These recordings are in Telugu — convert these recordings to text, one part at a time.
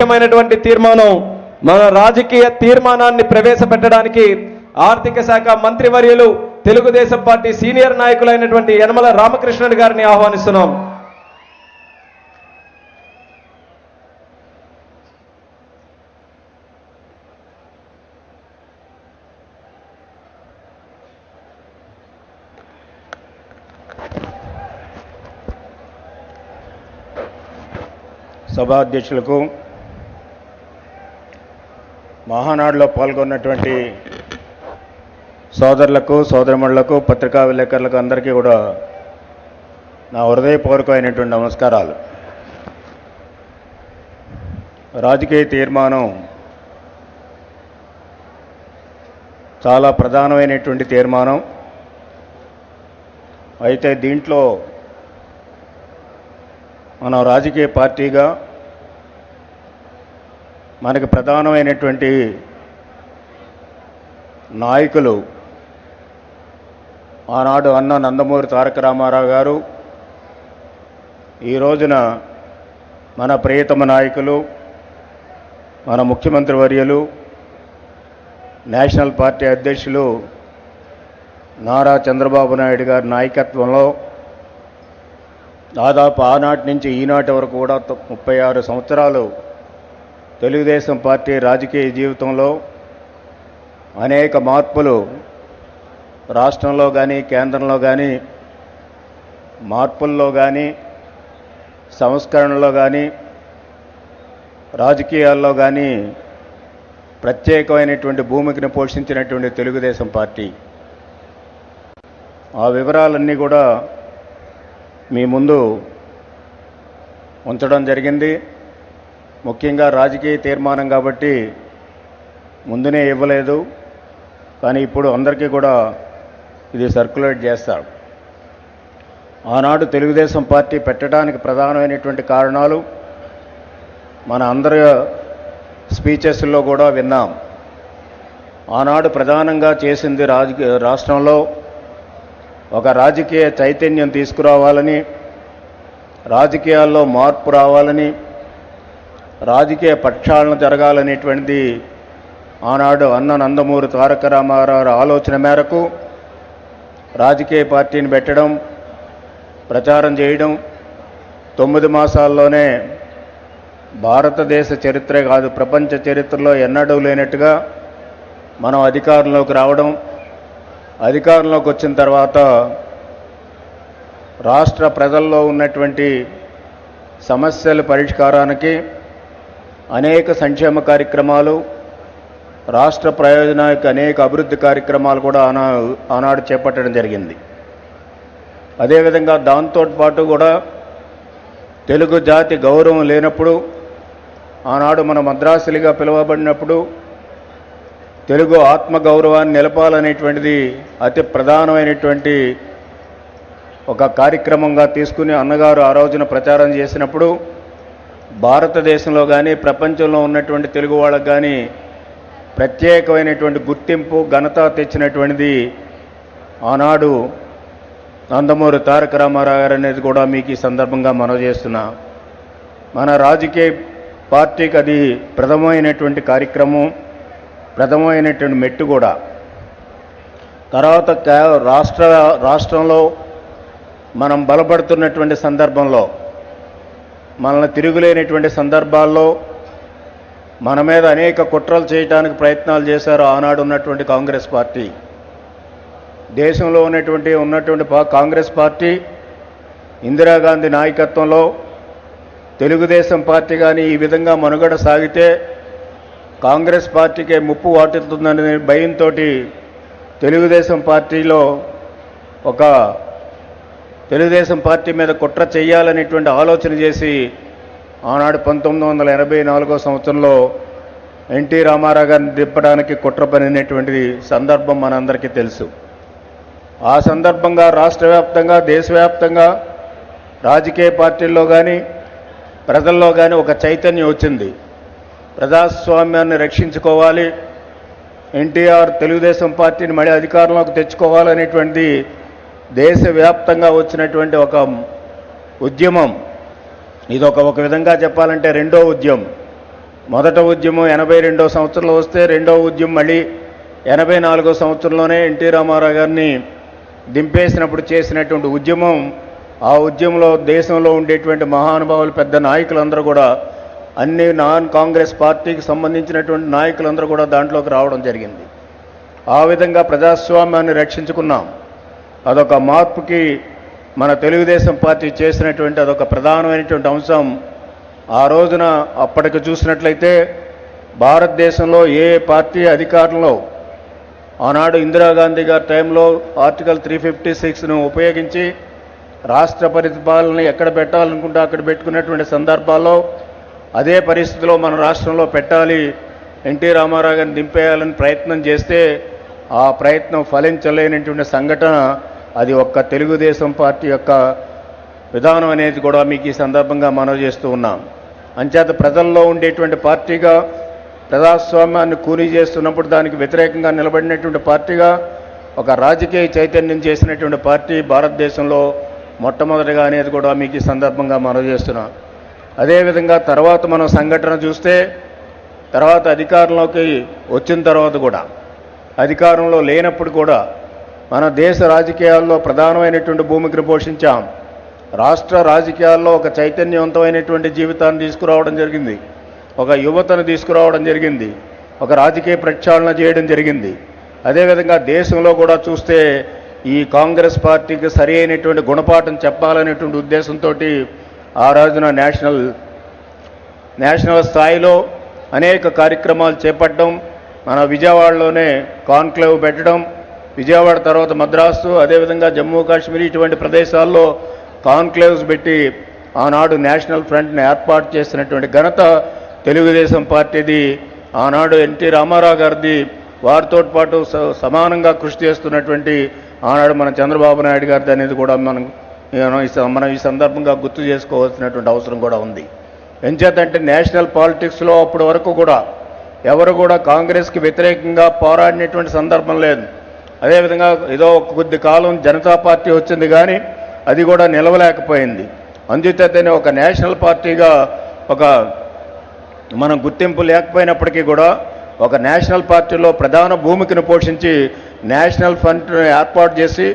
ముఖ్యమైనటువంటి తీర్మానం మన రాజకీయ తీర్మానాన్ని ప్రవేశపెట్టడానికి ఆర్థిక శాఖ మంత్రివర్యులు తెలుగుదేశం పార్టీ సీనియర్ నాయకులైనటువంటి యనమల రామకృష్ణుడు గారిని ఆహ్వానిస్తున్నాం. సభాధ్యక్షులకు, మహానాడులో పాల్గొన్నటువంటి సోదరులకు, సోదరిమణులకు, పత్రికా విలేకరులకు అందరికీ కూడా నా హృదయపూర్వకమైనటువంటి నమస్కారాలు. రాజకీయ తీర్మానం చాలా ప్రధానమైనటువంటి తీర్మానం. అయితే దీంట్లో మనం రాజకీయ పార్టీగా మనకు ప్రధానమైనటువంటి నాయకులు ఆనాడు అన్న నందమూరి తారక రామారావు గారు, ఈ రోజున మన ప్రియతమ నాయకులు, మన ముఖ్యమంత్రి వర్యులు, నేషనల్ పార్టీ అధ్యక్షులు నారా చంద్రబాబు నాయుడు గారి నాయకత్వంలో దాదాపు ఆనాటి నుంచి ఈనాటి వరకు కూడా 36 సంవత్సరాలు తెలుగుదేశం పార్టీ రాజకీయ జీవితంలో అనేక మార్పులు రాష్ట్రంలో కానీ, కేంద్రంలో కానీ, మార్పుల్లో కానీ, సంస్కరణలో కానీ, రాజకీయాల్లో కానీ ప్రత్యేకమైనటువంటి భూమికను పోషించినటువంటి తెలుగుదేశం పార్టీ. ఆ వివరాలన్నీ కూడా మీ ముందు ఉంచడం జరిగింది. ముఖ్యంగా రాజకీయ తీర్మానం కాబట్టి ముందునే ఇవ్వలేదు, కానీ ఇప్పుడు అందరికీ కూడా ఇది సర్క్యులేట్ చేస్తారు. ఆనాడు తెలుగుదేశం పార్టీ పెట్టడానికి ప్రధానమైనటువంటి కారణాలు మన అందరి స్పీచెస్లో కూడా విన్నాం. ఆనాడు ప్రధానంగా చేసింది రాష్ట్రంలో ఒక రాజకీయ చైతన్యం తీసుకురావాలని, రాజకీయాల్లో మార్పు రావాలని, రాజకీయ ప్రక్షాళన జరగాలనేటువంటిది ఆనాడు అన్న నందమూరి తారక రామారావు ఆలోచన మేరకు రాజకీయ పార్టీని పెట్టడం, ప్రచారం చేయడం, 9 మాసాల్లోనే భారతదేశ చరిత్రే కాదు ప్రపంచ చరిత్రలో ఎన్నడూ లేనట్టుగా మనం అధికారంలోకి రావడం, అధికారంలోకి వచ్చిన తర్వాత రాష్ట్ర ప్రజల్లో ఉన్నటువంటి సమస్యల పరిష్కారానికి అనేక సంక్షేమ కార్యక్రమాలు, రాష్ట్ర ప్రయోజనానికి అనేక అభివృద్ధి కార్యక్రమాలు కూడా ఆనాడు చేపట్టడం జరిగింది. అదేవిధంగా దాంతో పాటు కూడా తెలుగు జాతి గౌరవం లేనప్పుడు, ఆనాడు మన మద్రాసులుగా పిలువబడినప్పుడు తెలుగు ఆత్మగౌరవాన్ని నిలపాలనేటువంటిది అతి ప్రధానమైనటువంటి ఒక కార్యక్రమంగా తీసుకుని అన్నగారు ఆ రోజున ప్రచారం చేసినప్పుడు భారతదేశంలో కానీ, ప్రపంచంలో ఉన్నటువంటి తెలుగు వాళ్ళకు కానీ ప్రత్యేకమైనటువంటి గుర్తింపు, ఘనత తెచ్చినటువంటిది ఆనాడు నందమూరి తారక రామారావు గారు అనేది కూడా మీకు ఈ సందర్భంగా మనవి చేస్తున్నా. మన రాజకీయ పార్టీకి అది ప్రథమమైనటువంటి కార్యక్రమం, ప్రథమమైనటువంటి మెట్టు కూడా. తర్వాత రాష్ట్రంలో మనం బలపడుతున్నటువంటి సందర్భంలో, మనల్ని తిరుగులేనటువంటి సందర్భాల్లో మన మీద అనేక కుట్రలు చేయడానికి ప్రయత్నాలు చేశారు ఆనాడు ఉన్నటువంటి కాంగ్రెస్ పార్టీ. దేశంలో ఉన్నటువంటి కాంగ్రెస్ పార్టీ ఇందిరాగాంధీ నాయకత్వంలో తెలుగుదేశం పార్టీ కానీ ఈ విధంగా మనుగడ సాగితే కాంగ్రెస్ పార్టీకే ముప్పు వాటిల్తుందనే భయంతో తెలుగుదేశం పార్టీలో తెలుగుదేశం పార్టీ మీద కుట్ర చేయాలనేటువంటి ఆలోచన చేసి ఆనాడు 1984 సంవత్సరంలో ఎన్టీ రామారావు గారిని దింపడానికి కుట్ర పనినటువంటి సందర్భం మనందరికీ తెలుసు. ఆ సందర్భంగా రాష్ట్ర వ్యాప్తంగా, దేశవ్యాప్తంగా రాజకీయ పార్టీల్లో కానీ, ప్రజల్లో కానీ ఒక చైతన్యం వచ్చింది. ప్రజాస్వామ్యాన్ని రక్షించుకోవాలి, ఎన్టీఆర్ తెలుగుదేశం పార్టీని మళ్ళీ అధికారంలోకి తెచ్చుకోవాలనేటువంటి దేశవ్యాప్తంగా వచ్చినటువంటి ఒక ఉద్యమం. ఇది ఒక విధంగా చెప్పాలంటే రెండో ఉద్యమం. మొదట ఉద్యమం 82వ సంవత్సరంలో వస్తే రెండవ ఉద్యమం మళ్ళీ 84వ సంవత్సరంలోనే ఎన్టీ రామారావు గారిని దింపేసినప్పుడు చేసినటువంటి ఉద్యమం. ఆ ఉద్యమంలో దేశంలో ఉండేటువంటి మహానుభావులు పెద్ద నాయకులందరూ కూడా అన్ని నాన్ కాంగ్రెస్ పార్టీకి సంబంధించినటువంటి నాయకులందరూ కూడా దాంట్లోకి రావడం జరిగింది. ఆ విధంగా ప్రజాస్వామ్యాన్ని రక్షించుకున్నాం. అదొక మార్పుకి మన తెలుగుదేశం పార్టీ చేసినటువంటి అదొక ప్రధానమైనటువంటి అంశం. ఆ రోజున అప్పటికి చూసినట్లయితే భారతదేశంలో ఏ పార్టీ అధికారంలో ఆనాడు ఇందిరాగాంధీ గారి టైంలో ఆర్టికల్ 356ను ఉపయోగించి రాష్ట్ర పరిపాలనని ఎక్కడ పెట్టాలనుకుంటే అక్కడ పెట్టుకున్నటువంటి సందర్భాల్లో అదే పరిస్థితిలో మన రాష్ట్రంలో పెట్టాలి, ఎన్టీ రామారావు గారిని దింపేయాలని ప్రయత్నం చేస్తే ఆ ప్రయత్నం ఫలించలేనటువంటి సంఘటన అది ఒక్క తెలుగుదేశం పార్టీ యొక్క విధానం అనేది కూడా మీకు ఈ సందర్భంగా మనవి చేస్తూ ఉన్నాం. అంచేత ప్రజల్లో ఉండేటువంటి పార్టీగా ప్రజాస్వామ్యాన్ని కూలీ చేస్తున్నప్పుడు దానికి వ్యతిరేకంగా నిలబడినటువంటి పార్టీగా ఒక రాజకీయ చైతన్యం చేసినటువంటి పార్టీ భారతదేశంలో మొట్టమొదటిగా అనేది కూడా మీకు ఈ సందర్భంగా మనవి చేస్తున్నాం. అదేవిధంగా తర్వాత మనం సంఘటన చూస్తే తర్వాత అధికారంలోకి వచ్చిన తర్వాత కూడా అధికారంలో లేనప్పుడు కూడా మన దేశ రాజకీయాల్లో ప్రధానమైనటువంటి భూమికను పోషించాం. రాష్ట్ర రాజకీయాల్లో ఒక చైతన్యవంతమైనటువంటి జీవితాన్ని తీసుకురావడం జరిగింది, ఒక యువతను తీసుకురావడం జరిగింది, ఒక రాజకీయ ప్రక్షాళన చేయడం జరిగింది. అదేవిధంగా దేశంలో కూడా చూస్తే ఈ కాంగ్రెస్ పార్టీకి సరి అయినటువంటి గుణపాఠం చెప్పాలనేటువంటి ఉద్దేశంతో ఆ రోజున నేషనల్ స్థాయిలో అనేక కార్యక్రమాలు చేపట్టడం, మన విజయవాడలోనే కాన్క్లేవ్ పెట్టడం, విజయవాడ తర్వాత మద్రాసు, అదేవిధంగా జమ్మూ కాశ్మీర్ ఇటువంటి ప్రదేశాల్లో కాన్క్లేవ్స్ పెట్టి ఆనాడు నేషనల్ ఫ్రంట్ని ఏర్పాటు చేసినటువంటి ఘనత తెలుగుదేశం పార్టీది. ఆనాడు ఎన్టీ రామారావు గారిది. వారితో పాటు సమానంగా కృషి చేస్తున్నటువంటి ఆనాడు మన చంద్రబాబు నాయుడు గారిది అనేది కూడా మనం ఈ సందర్భంగా గుర్తు చేసుకోవాల్సినటువంటి అవసరం కూడా ఉంది. ఎంచేతంటే నేషనల్ పాలిటిక్స్లో అప్పటి వరకు కూడా ఎవరు కూడా కాంగ్రెస్కి వ్యతిరేకంగా పోరాడినటువంటి సందర్భం లేదు. అదేవిధంగా ఏదో కొద్ది కాలం జనతా పార్టీ వచ్చింది కానీ అది కూడా నిలవలేకపోయింది. అందుచేతనే ఒక నేషనల్ పార్టీగా ఒక మనం గుర్తింపు లేకపోయినప్పటికీ కూడా ఒక నేషనల్ పార్టీలో ప్రధాన భూమికను పోషించి నేషనల్ ఫ్రంట్ ఏర్పాటు చేసి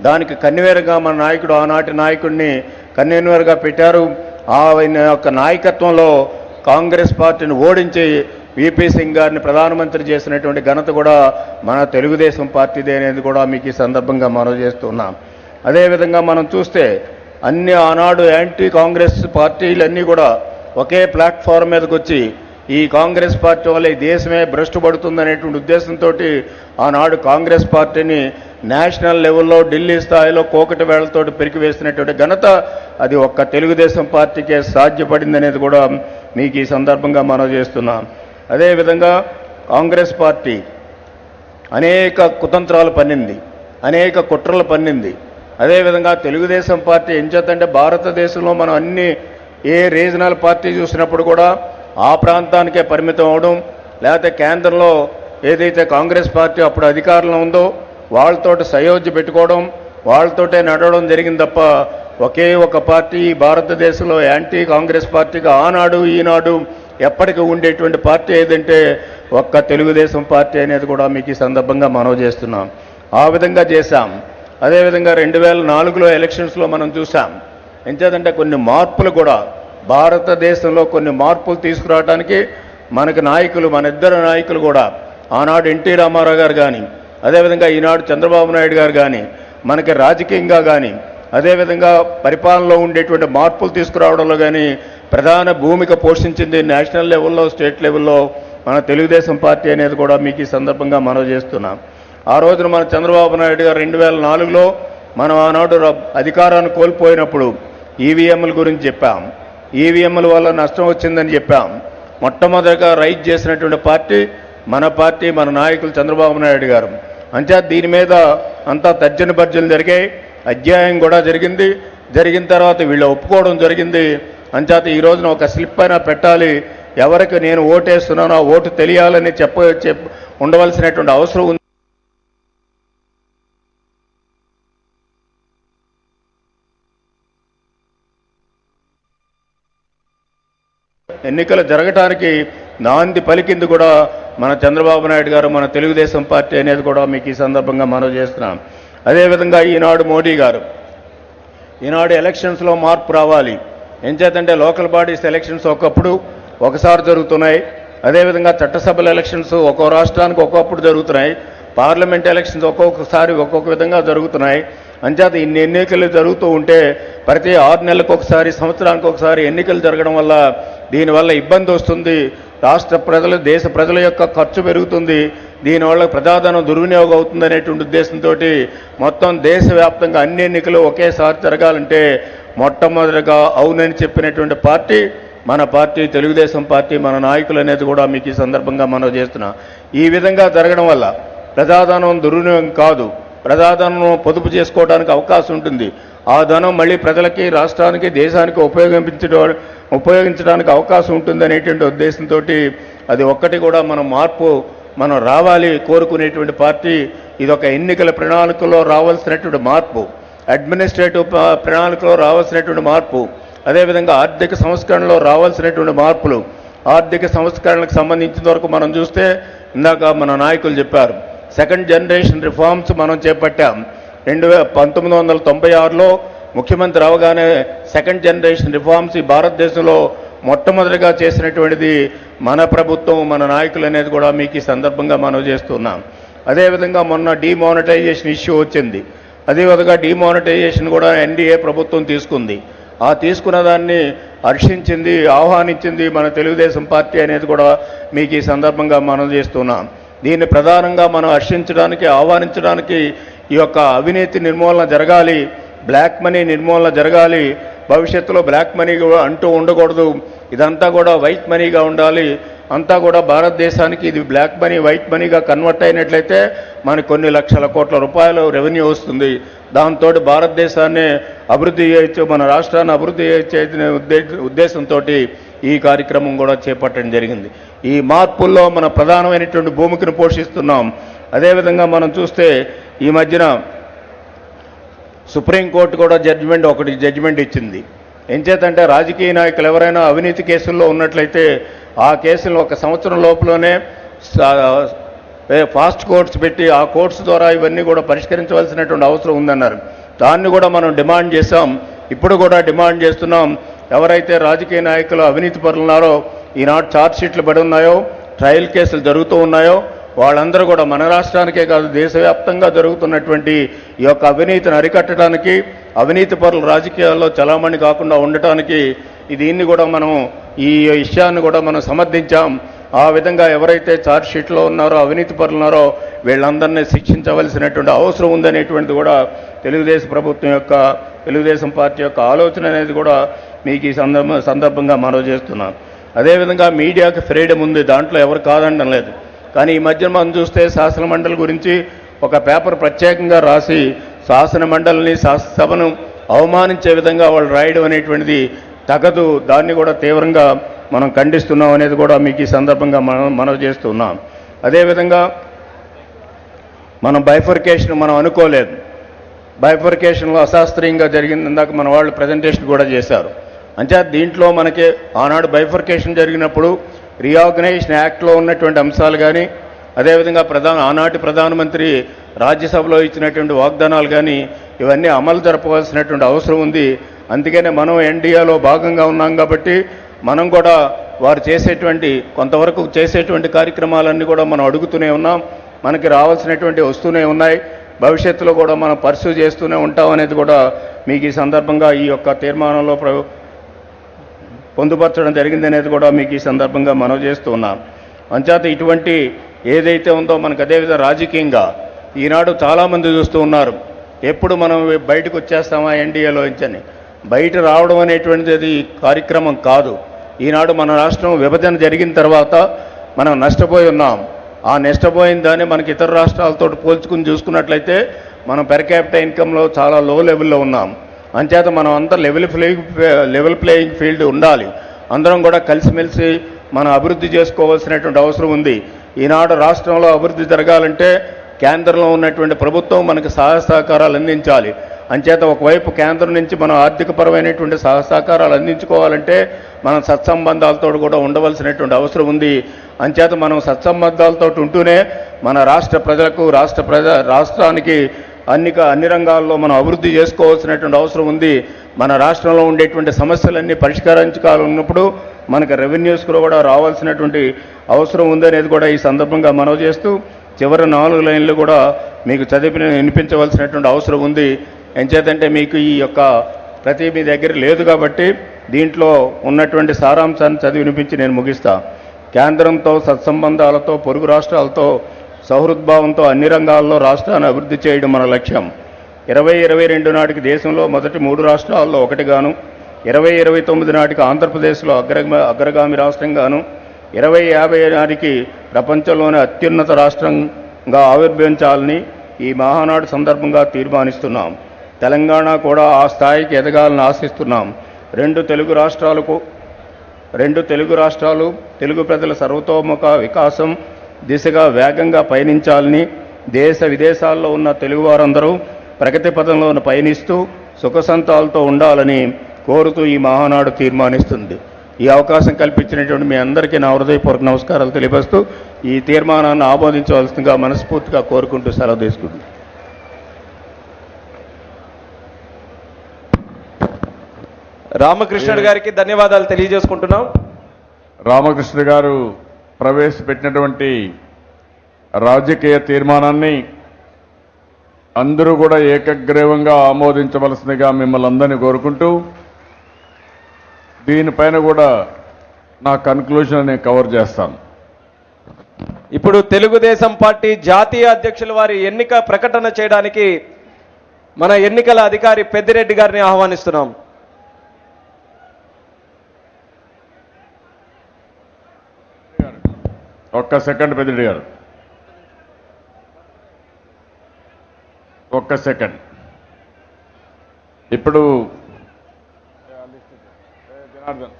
దానికి కన్వీనర్గా మన నాయకుడు ఆనాటి నాయకుడిని కన్వీనర్గా పెట్టారు. ఆయన యొక్క నాయకత్వంలో కాంగ్రెస్ పార్టీని ఓడించి విపి సింగ్ గారిని ప్రధానమంత్రి చేసినటువంటి ఘనత కూడా మన తెలుగుదేశం పార్టీదే అనేది కూడా మీకు ఈ సందర్భంగా మనవి చేస్తున్నాం. అదేవిధంగా మనం చూస్తే అన్ని ఆనాడు యాంటీ కాంగ్రెస్ పార్టీలన్నీ కూడా ఒకే ప్లాట్ఫామ్ మీదకి వచ్చి ఈ కాంగ్రెస్ పార్టీ వల్ల ఈ దేశమే భ్రష్టు పడుతుందనేటువంటి ఉద్దేశంతో ఆనాడు కాంగ్రెస్ పార్టీని నేషనల్ లెవెల్లో ఢిల్లీ స్థాయిలో కోకటి వేళ్లతో పెరికివేసినటువంటి ఘనత అది ఒక్క తెలుగుదేశం పార్టీకే సాధ్యపడింది అనేది కూడా మీకు ఈ సందర్భంగా మనవి చేస్తున్నాం. అదేవిధంగా కాంగ్రెస్ పార్టీ అనేక కుతంత్రాలు పన్నింది, అనేక కుట్రలు పన్నింది. అదేవిధంగా తెలుగుదేశం పార్టీ ఎంచేతంటే భారతదేశంలో మనం అన్ని ఏ రీజనల్ పార్టీ చూసినప్పుడు కూడా ఆ ప్రాంతానికే పరిమితం అవడం, లేకపోతే కేంద్రంలో ఏదైతే కాంగ్రెస్ పార్టీ అప్పుడు అధికారంలో ఉందో వాళ్ళతోటి సయోధ్య పెట్టుకోవడం, వాళ్ళతోటే నడవడం జరిగింది తప్ప ఒకే ఒక పార్టీ భారతదేశంలో యాంటీ కాంగ్రెస్ పార్టీగా ఆనాడు ఈనాడు ఎప్పటికీ ఉండేటువంటి పార్టీ ఏదంటే ఒక్క తెలుగుదేశం పార్టీ అనేది కూడా మీకు ఈ సందర్భంగా మనవి చేస్తున్నాం. ఆ విధంగా చేశాం. అదేవిధంగా 2004లో ఎలక్షన్స్లో మనం చూసాం. ఎంచేదంటే కొన్ని మార్పులు కూడా భారతదేశంలో కొన్ని మార్పులు తీసుకురావడానికి మనకి నాయకులు, మన ఇద్దరు నాయకులు కూడా ఆనాడు ఎన్టీ రామారావు గారు కానీ అదేవిధంగా ఈనాడు చంద్రబాబు నాయుడు గారు కానీ మనకి రాజకీయంగా కానీ అదేవిధంగా పరిపాలనలో ఉండేటువంటి మార్పులు తీసుకురావడంలో కానీ ప్రధాన భూమిక పోషించింది నేషనల్ లెవెల్లో, స్టేట్ లెవెల్లో మన తెలుగుదేశం పార్టీ అనేది కూడా మీకు ఈ సందర్భంగా మనవి చేస్తున్నాం. ఆ రోజున మన చంద్రబాబు నాయుడు గారు 2004లో మనం ఆనాడు అధికారాన్ని కోల్పోయినప్పుడు ఈవీఎంల గురించి చెప్పాం. ఈవీఎంల వల్ల నష్టం వచ్చిందని చెప్పాం. మొట్టమొదటిగా రైజ్ చేసినటువంటి పార్టీ మన నాయకులు చంద్రబాబు నాయుడు గారు. అంచేత దీని మీద అంతా తర్జన భర్జనలు జరిగాయి, అధ్యాయం కూడా జరిగింది. జరిగిన తర్వాత వీళ్ళు ఒప్పుకోవడం జరిగింది. అంచేత ఈ రోజున ఒక స్లిప్ అయినా పెట్టాలి, ఎవరికి నేను ఓటేస్తున్నానో ఆ ఓటు తెలియాలని ఉండవలసినటువంటి అవసరం ఉంది. ఎన్నికలు జరగటానికి నాంది పలికింది కూడా మన చంద్రబాబు నాయుడు గారు, మన తెలుగుదేశం పార్టీ అనేది కూడా మీకు ఈ సందర్భంగా మనవి చేస్తున్నాం. అదేవిధంగా ఈనాడు మోడీ గారు, ఈనాడు ఎలక్షన్స్లో మార్పు రావాలి. ఎంచేతంటే లోకల్ బాడీస్ ఎలక్షన్స్ ఒకసారి జరుగుతున్నాయి. అదేవిధంగా చట్టసభల ఎలక్షన్స్ ఒక్కో రాష్ట్రానికి ఒక్కొక్కప్పుడు జరుగుతున్నాయి. పార్లమెంట్ ఎలక్షన్స్ ఒక్కొక్కసారి ఒక్కొక్క విధంగా జరుగుతున్నాయి. అంచేత ఇన్ని ఎన్నికలు జరుగుతూ ఉంటే ప్రతి 6 నెలలకు ఒకసారి, సంవత్సరానికి ఒకసారి ఎన్నికలు జరగడం వల్ల దీనివల్ల ఇబ్బంది వస్తుంది. రాష్ట్ర ప్రజలు, దేశ ప్రజల యొక్క ఖర్చు పెరుగుతుంది. దీనివల్ల ప్రజాధనం దుర్వినియోగం అవుతుందనేటువంటి ఉద్దేశంతో మొత్తం దేశవ్యాప్తంగా అన్ని ఎన్నికలు ఒకేసారి జరగాలంటే మొట్టమొదటిగా అవునని చెప్పినటువంటి పార్టీ మన పార్టీ తెలుగుదేశం పార్టీ, మన నాయకులు అనేది కూడా మీకు ఈ సందర్భంగా మనం చేస్తున్నాం. ఈ విధంగా జరగడం వల్ల ప్రజాధనం దుర్వినియోగం కాదు, ప్రజాధనం పొదుపు చేసుకోవడానికి అవకాశం ఉంటుంది. ఆ ధనం మళ్ళీ ప్రజలకి, రాష్ట్రానికి, దేశానికి ఉపయోగించడానికి అవకాశం ఉంటుంది అనేటువంటి ఉద్దేశంతో అది ఒక్కటి కూడా మనం రావాలి కోరుకునేటువంటి పార్టీ. ఇదొక ఎన్నికల ప్రణాళికలో రావాల్సినటువంటి మార్పు, అడ్మినిస్ట్రేటివ్ ప్రణాళికలో రావాల్సినటువంటి మార్పు, అదేవిధంగా ఆర్థిక సంస్కరణలో రావాల్సినటువంటి మార్పులు. ఆర్థిక సంస్కరణలకు సంబంధించిన వరకు మనం చూస్తే ఇందాక మన నాయకులు చెప్పారు, సెకండ్ జనరేషన్ రిఫార్మ్స్ మనం చేపట్టాం. 1996లో ముఖ్యమంత్రి అవగానే సెకండ్ జనరేషన్ రిఫార్మ్స్ ఈ భారతదేశంలో మొట్టమొదటిగా చేసినటువంటిది మన ప్రభుత్వం, మన నాయకులు అనేది కూడా మీకు ఈ సందర్భంగా మనం చేస్తున్నాం. అదేవిధంగా మొన్న డిమానిటైజేషన్ ఇష్యూ వచ్చింది. అదేవిధంగా డిమానిటైజేషన్ కూడా ఎన్డీఏ ప్రభుత్వం తీసుకుంది. ఆ తీసుకున్న దాన్ని హర్షించింది, ఆహ్వానించింది మన తెలుగుదేశం పార్టీ అనేది కూడా మీకు ఈ సందర్భంగా మనం చేస్తున్నాం. దీన్ని ప్రధానంగా మనం హర్షించడానికి, ఆహ్వానించడానికి ఈ యొక్క అవినీతి నిర్మూలన జరగాలి, బ్లాక్ మనీ నిర్మూలన జరగాలి. భవిష్యత్తులో బ్లాక్ మనీ అంటూ ఉండకూడదు, ఇదంతా కూడా వైట్ మనీగా ఉండాలి. అంతా కూడా భారతదేశానికి ఇది బ్లాక్ మనీ వైట్ మనీగా కన్వర్ట్ అయినట్లయితే మనకు కొన్ని లక్షల కోట్ల రూపాయలు రెవెన్యూ వస్తుంది. దాంతో భారతదేశాన్ని అభివృద్ధి చేయొచ్చు, మన రాష్ట్రాన్ని అభివృద్ధి చేయొచ్చనే ఉద్దేశంతో ఈ కార్యక్రమం కూడా చేపట్టడం జరిగింది. ఈ మార్పుల్లో మన ప్రధానమైనటువంటి భూమికను పోషిస్తున్నాం. అదేవిధంగా మనం చూస్తే ఈ మధ్యన సుప్రీంకోర్టు కూడా జడ్జిమెంట్ ఇచ్చింది. ఎంచేతంటే రాజకీయ నాయకులు ఎవరైనా అవినీతి కేసుల్లో ఉన్నట్లయితే ఆ కేసులను 1 సంవత్సరం లోపలనే ఫాస్ట్ కోర్ట్స్ పెట్టి ఆ కోర్ట్స్ ద్వారా ఇవన్నీ కూడా పరిష్కరించవలసినటువంటి అవసరం ఉందన్నారు. దాన్ని కూడా మనం డిమాండ్ చేశాం, ఇప్పుడు కూడా డిమాండ్ చేస్తున్నాం. ఎవరైతే రాజకీయ నాయకులు అవినీతి పరులున్నారో, ఈనాడు ఛార్జ్ షీట్లు పడి ఉన్నాయో, ట్రయల్ కేసులు జరుగుతూ ఉన్నాయో, వాళ్ళందరూ కూడా మన రాష్ట్రానికే కాదు దేశవ్యాప్తంగా జరుగుతున్నటువంటి ఈ యొక్క అవినీతిని అరికట్టడానికి, అవినీతి పరుల రాజకీయాల్లో చలామణి కాకుండా ఉండటానికి దీన్ని కూడా మనం ఈ విషయాన్ని కూడా మనం సమర్థించాం. ఆ విధంగా ఎవరైతే ఛార్జ్ షీట్లో ఉన్నారో, అవినీతి పరులు ఉన్నారో వీళ్ళందరినీ శిక్షించవలసినటువంటి అవసరం ఉందనేటువంటిది కూడా తెలుగుదేశం పార్టీ యొక్క ఆలోచన అనేది కూడా మీకు ఈ సందర్భంగా మనవి చేస్తున్నాం. అదేవిధంగా మీడియాకి ఫ్రీడమ్ ఉంది, దాంట్లో ఎవరు కాదనడం లేదు. కానీ ఈ మధ్య మనం చూస్తే శాసన మండలి గురించి ఒక పేపర్ ప్రత్యేకంగా రాసి శాసన మండలిని, శాసనసభను అవమానించే విధంగా వాళ్ళు రాయడం అనేటువంటిది తగదు. దాన్ని కూడా తీవ్రంగా మనం ఖండిస్తున్నాం అనేది కూడా మీకు ఈ సందర్భంగా మనవి చేస్తున్నాం. అదేవిధంగా మనం బైఫర్కేషన్ మనం అనుకోలేదు. బైఫర్కేషన్లో అశాస్త్రీయంగా జరిగింది. ఇందాక మన వాళ్ళు ప్రజెంటేషన్ కూడా చేశారు. అంచేత దీంట్లో మనకి ఆనాడు బైఫర్కేషన్ జరిగినప్పుడు రీఆర్గనైజేషన్ యాక్ట్లో ఉన్నటువంటి అంశాలు కానీ, అదేవిధంగా ఆనాటి ప్రధానమంత్రి రాజ్యసభలో ఇచ్చినటువంటి వాగ్దానాలు కానీ ఇవన్నీ అమలు జరపవలసినటువంటి అవసరం ఉంది. అందుకనే మనం ఎన్డీఏలో భాగంగా ఉన్నాం కాబట్టి మనం కూడా వారు కొంతవరకు చేసేటువంటి కార్యక్రమాలన్నీ కూడా మనం అడుగుతూనే ఉన్నాం. మనకి రావాల్సినటువంటి వస్తూనే ఉన్నాయి. భవిష్యత్తులో కూడా మనం పర్సూ చేస్తూనే ఉంటాం అనేది కూడా మీకు ఈ సందర్భంగా ఈ యొక్క తీర్మానంలో పొందుపరచడం జరిగిందనేది కూడా మీకు ఈ సందర్భంగా మనవి చేస్తూ ఉన్నాం. అంచేత ఇటువంటి ఏదైతే ఉందో మనకు అదేవిధంగా రాజకీయంగా ఈనాడు చాలామంది చూస్తూ ఉన్నారు, ఎప్పుడు మనం బయటకు వచ్చేస్తామా ఎన్డీఏలో అని. బయట రావడం అనేటువంటిది కార్యక్రమం కాదు. ఈనాడు మన రాష్ట్రం విభజన జరిగిన తర్వాత మనం నష్టపోయి ఉన్నాం. ఆ నష్టపోయిన దాన్ని మనకి ఇతర రాష్ట్రాలతో పోల్చుకుని చూసుకున్నట్లయితే మనం పెర్ క్యాపిటల్ ఇన్కంలో చాలా లో లెవెల్లో ఉన్నాం. అంచేత మనం అంతా లెవెల్ ప్లేయింగ్ ఫీల్డ్ ఉండాలి. అందరం కూడా కలిసిమెలిసి మనం అభివృద్ధి చేసుకోవాల్సినటువంటి అవసరం ఉంది. ఈనాడు రాష్ట్రంలో అభివృద్ధి జరగాలంటే కేంద్రంలో ఉన్నటువంటి ప్రభుత్వం మనకు సహాయ సహకారాలు అందించాలి. అంచేత ఒకవైపు కేంద్రం నుంచి మనం ఆర్థికపరమైనటువంటి సహకారాలు అందించుకోవాలంటే మనం సత్సంబంధాలతో కూడా ఉండవలసినటువంటి అవసరం ఉంది. అంచేత మనం సత్సంబంధాలతో ఉంటూనే మన రాష్ట్ర ప్రజలకు రాష్ట్రానికి అన్ని రంగాల్లో మనం అభివృద్ధి చేసుకోవాల్సినటువంటి అవసరం ఉంది. మన రాష్ట్రంలో ఉండేటువంటి సమస్యలన్నీ పరిష్కరించుకోవాలన్నప్పుడు మనకు రెవెన్యూస్ కూడా రావాల్సినటువంటి అవసరం ఉందనేది కూడా ఈ సందర్భంగా మనవి చేస్తూ చివరి 4 లైన్లు కూడా మీకు వినిపించవలసినటువంటి అవసరం ఉంది. ఎంచేతంటే మీకు ఈ యొక్క ప్రతి మీ దగ్గర లేదు కాబట్టి దీంట్లో ఉన్నటువంటి సారాంశాన్ని చదివి వినిపించి నేను ముగిస్తా. కేంద్రంతో సత్సంబంధాలతో పొరుగు రాష్ట్రాలతో సౌహృద్భావంతో అన్ని రంగాల్లో రాష్ట్రాన్ని అభివృద్ధి చేయడం మన లక్ష్యం. 2022 నాటికి దేశంలో మొదటి 3 రాష్ట్రాల్లో ఒకటిగాను, 2029 నాటికి ఆంధ్రప్రదేశ్లో అగ్రగామి రాష్ట్రంగాను, 2050 నాటికి ప్రపంచంలోనే అత్యున్నత రాష్ట్రంగా ఆవిర్భవించాలని ఈ మహానాడు సందర్భంగా తీర్మానిస్తున్నాం. తెలంగాణ కూడా ఆ స్థాయికి ఎదగాలని ఆశిస్తున్నాం. రెండు తెలుగు రాష్ట్రాలు తెలుగు ప్రజల సర్వతోముఖ వికాసం దిశగా వేగంగా పయనించాలని, దేశ విదేశాల్లో ఉన్న తెలుగు వారందరూ ప్రగతి పథంలో పయనిస్తూ సుఖసంతాలతో ఉండాలని కోరుతూ ఈ మహానాడు తీర్మానిస్తుంది. ఈ అవకాశం కల్పించినటువంటి మీ అందరికీ నా హృదయపూర్వక నమస్కారాలు తెలియపరుస్తూ ఈ తీర్మానాన్ని ఆమోదించవలసిందిగా మనస్ఫూర్తిగా కోరుకుంటూ సెలవు తీసుకుంటున్నాను. రామకృష్ణుడు గారికి ధన్యవాదాలు తెలియజేసుకుంటున్నాం. రామకృష్ణ గారు ప్రవేశపెట్టినటువంటి రాజకీయ తీర్మానాన్ని అందరూ కూడా ఏకగ్రీవంగా ఆమోదించవలసిందిగా మిమ్మల్ని అందరినీ కోరుకుంటూ దీనిపైన కూడా నా కన్క్లూజన్ నేను కవర్ చేస్తాను. ఇప్పుడు తెలుగుదేశం పార్టీ జాతీయ అధ్యక్షుల వారి ఎన్నిక ప్రకటన చేయడానికి మన ఎన్నికల అధికారి పెద్దిరెడ్డి గారిని ఆహ్వానిస్తున్నాం. ఒక్క సెకండ్ పెద్దిరెడ్డి గారు, ఒక్క సెకండ్. ఇప్పుడు జనార్దన్